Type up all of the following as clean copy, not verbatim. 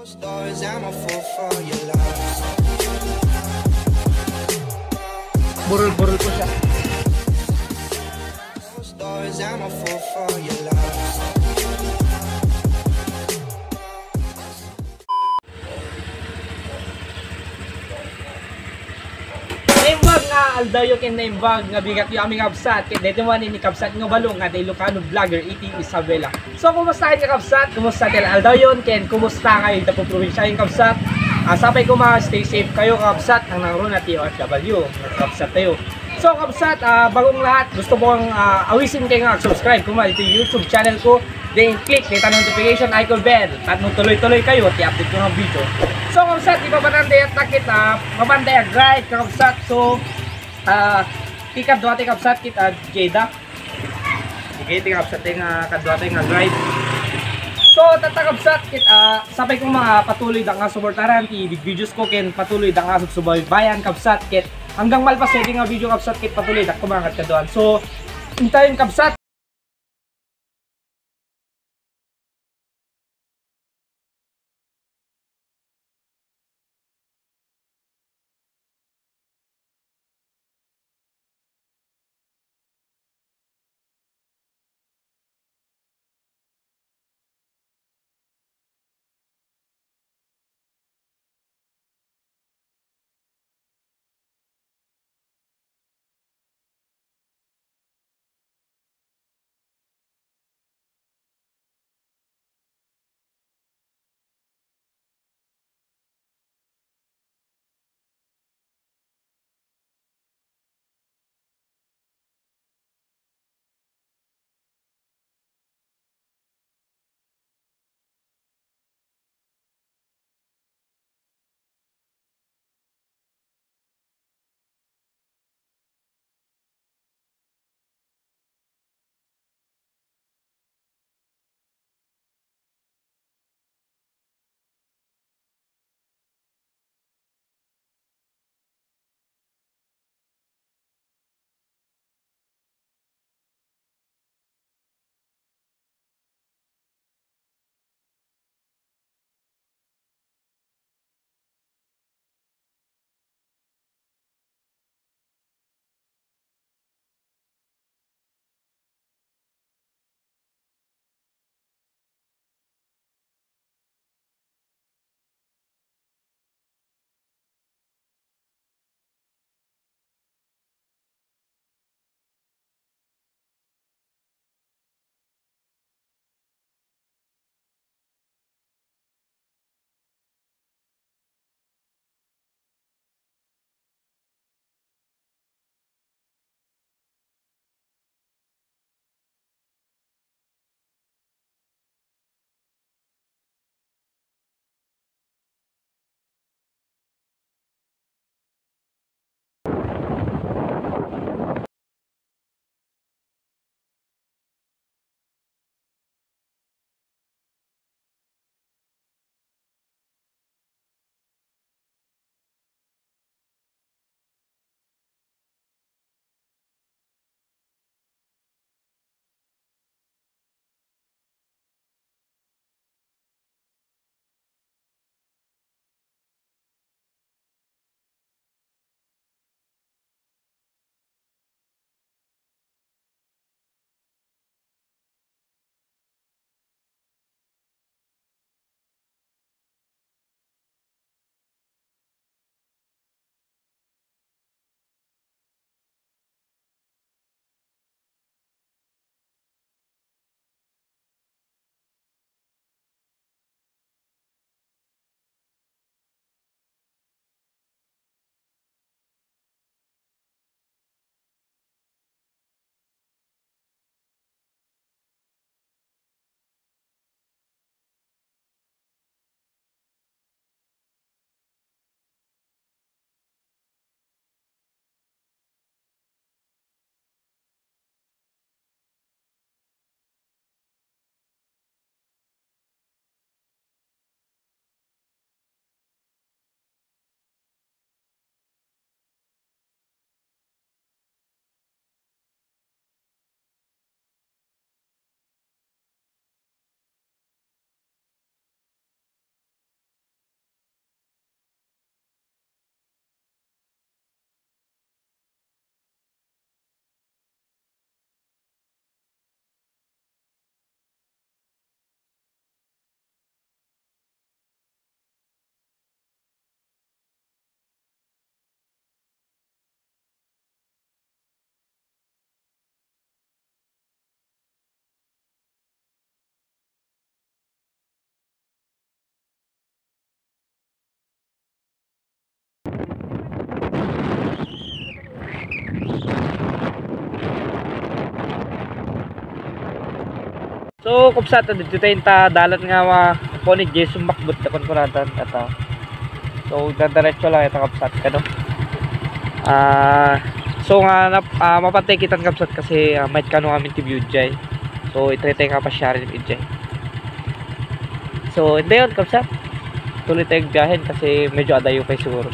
Stars, I'm a fool for your love. Burol-burol ko siya. Stars, I'm a fool for your love. Naimbag nga aldayo kin naimbag nga bigat yung aming kabsat kaya dito man ni kabsat nga balong nga day Ilocano vlogger iti Isabela. So kumusta kayo kabsat? Kumusta kayo aldayon ken kumusta kayo tapo probinsya yung kabsat? Sabay ko stay safe kayo kabsat ang naroon at OFW kabsat tayo. So kabsat, bagong lahat gusto ko awisin kayo nga subscribe kung ito yung YouTube channel ko. Then click dito notification icon bell at nung tuloy-tuloy kayo at i-update ko ng video. So kabsat, di ba bananday at takit mabanday at drive kabsat. So tikap duwate kabsat kita Jeda. Sige, tikap kabsat nga kadwate nga drive. So tatakabsat kit sabay kong mga patuloy da nga suportaran ti videos ko ken patuloy da nga subaybayan kabsat kit hanggang malpas nga video kabsat kit patuloy da kumangat ka doon. So intayin kabsat. So kupsat dito tayo ta dalan nga po ni Jason makbut na konkuratan ata. So dadiretso lang ito kapsat kano. So nga mapatay kita kapsat kasi might kano amin ti view jay. So itry tayo nga pa share ni jay. So hindi yun kapsat. Tuloy tayong biyahin kasi medyo adayo kayo siguro.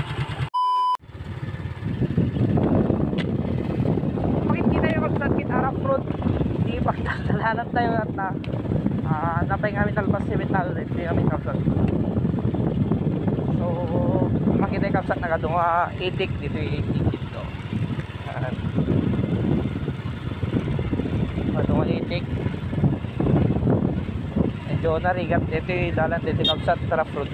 Makikita yung kapsat kita harap road. Hindi pa kita nalahanap tayo at napay kami talpas 7,000 hindi kami kapsat. So makita yung kapsat nagadunga itik dito yung itik dito. Nagadunga itik. Medyo narigat dito yung dalan dito yung kapsat harap road.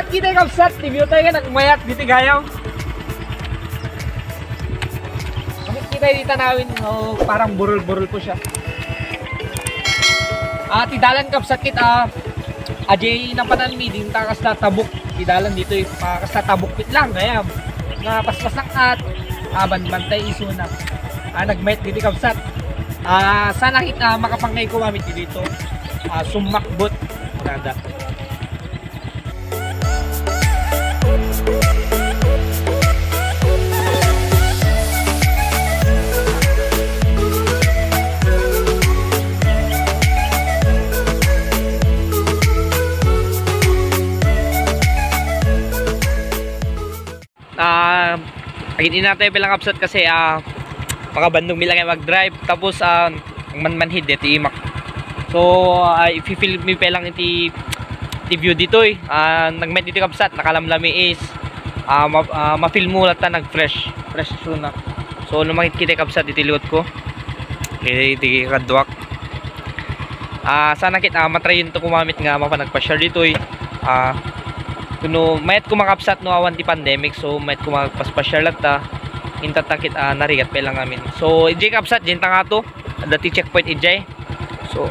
Kita kapsat, review tayo nga nagmayat dito gayaw. Kita dito tanawin, parang burol-burol po siya. Tidalan kapsat kita, ajay ng pananmi, din takas na tabok. Tidalan dito yung pakas na tabok pit lang, kaya nga paspas ng at, bantay isunap. Nagmayat dito kapsat. Sana kita makapangay ko mamit dito. Sumakbot. Nada. Hindi natin bilang kapsat kasi mga bandong bilang ay mag-drive tapos manmanhid dito imak. So if you feel me pelang iti view dito nagmet dito kapsat nakalamlami is ma-feel mo lata nag-fresh na. So lumakit kita kapsat dito liwat ko. Di kadwak. Sana kita matry yun to kumamit nga mapanagpa-share dito kuno mayat ko makapsat no awan ti pandemic so mayat ko magpaspasyal latta intatakit narigat pa lang amin. So ijay kapsat din nga to dati checkpoint ijay. So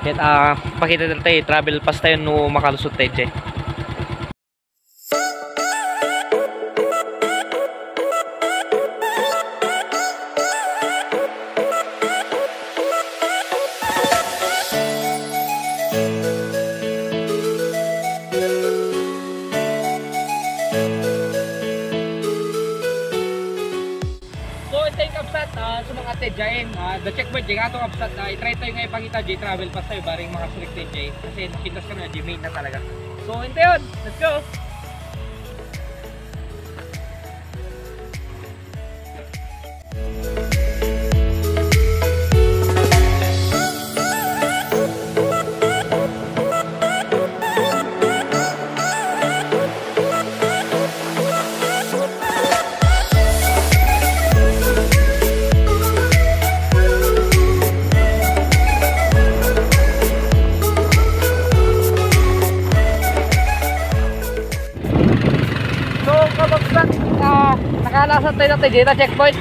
yan pakita tayo travel pass tayo no makalusot tayo ijay. Jain, the checkpoint jay ato kapsat i-try tayo nga ipakita jay travel pass tayo baring mga selected jay kasi nakintas ka na jay main na talaga. So ito yun, let's go! kapsat tayo natin dito checkpoint.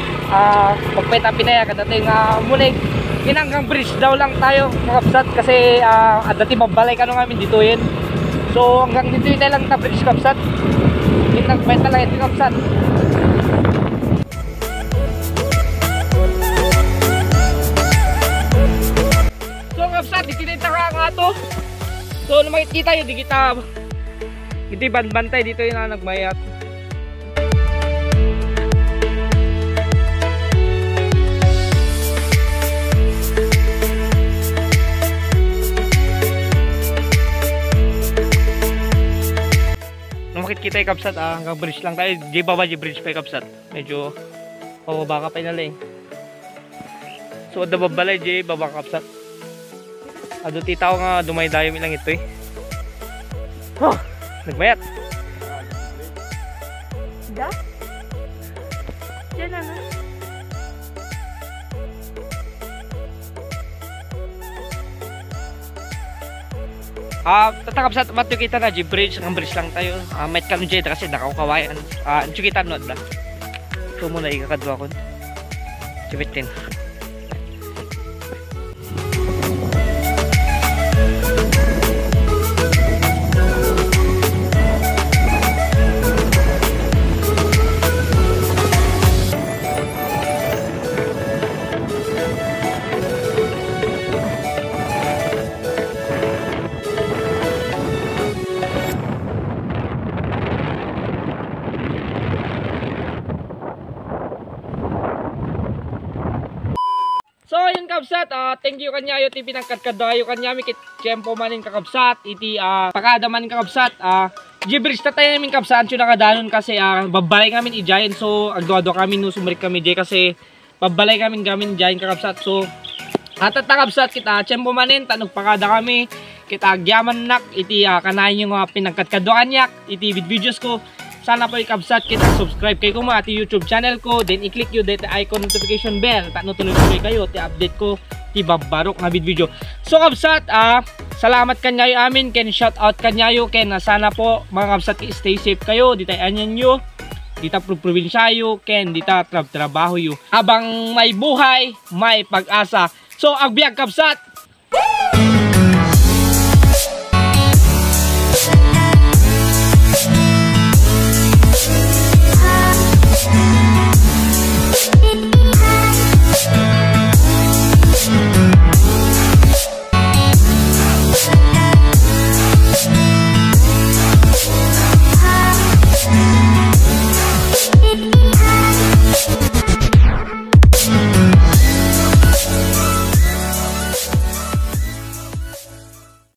Pagpeta pinaya ka natin mulig. Hinanggang bridge daw lang tayo kapsat kasi at dati mabalay ka nung amin dito yun. So hanggang dito yun lang na bridge kapsat. Hinangpeta lang ito kapsat. So kapsat, di kita nga to. So na makikita yun, di kita bantay dito yun na nagmayat. Nung makikita yung kapsat, hanggang bridge lang tayo. Di baba di bridge pa yung kapsat. Medyo pababa ka pa yung naling. So ada babalay di baba kapsat. Ado titaw nga dumay-dayo lang ito eh. Oh, nagmayat. Da? Diyan na nga. Tatakap sa matu kita na di bridge, ang bridge lang tayo. Might kanu jay kasi nakaw-kawayan. Kita no da. So muna ikakadwa ko. Sibitin. So yun kabsat, thank you kanyayo ti pinagkadkadayo kanyami kit tiyempo manin kakabsat iti pakada manin kakabsat G-bridge ta tayo namin kabsat yung nakadanon kasi babalay ngamin i-giant so agdo-ado kami no sumarik kami di kasi babalay kami gamin giant kakabsat so atat kakabsat kita tiyempo manin tanong pakada kami kita agyaman nak iti kanayin yung pinagkadkadoan yak iti videos ko. Sana po ikabsat kita subscribe kayo ko ati YouTube channel ko then i-click yung data icon notification bell tano tuloy-tuloy kayo ti update ko ti babarok nga video. So kabsat salamat kanyayo amin ken shout out kanyayo ken sana po mga kabsat stay safe kayo dita anyan nyo dita probinsyayo ken dita trabaho yo habang may buhay may pag-asa. So agbiag kabsat.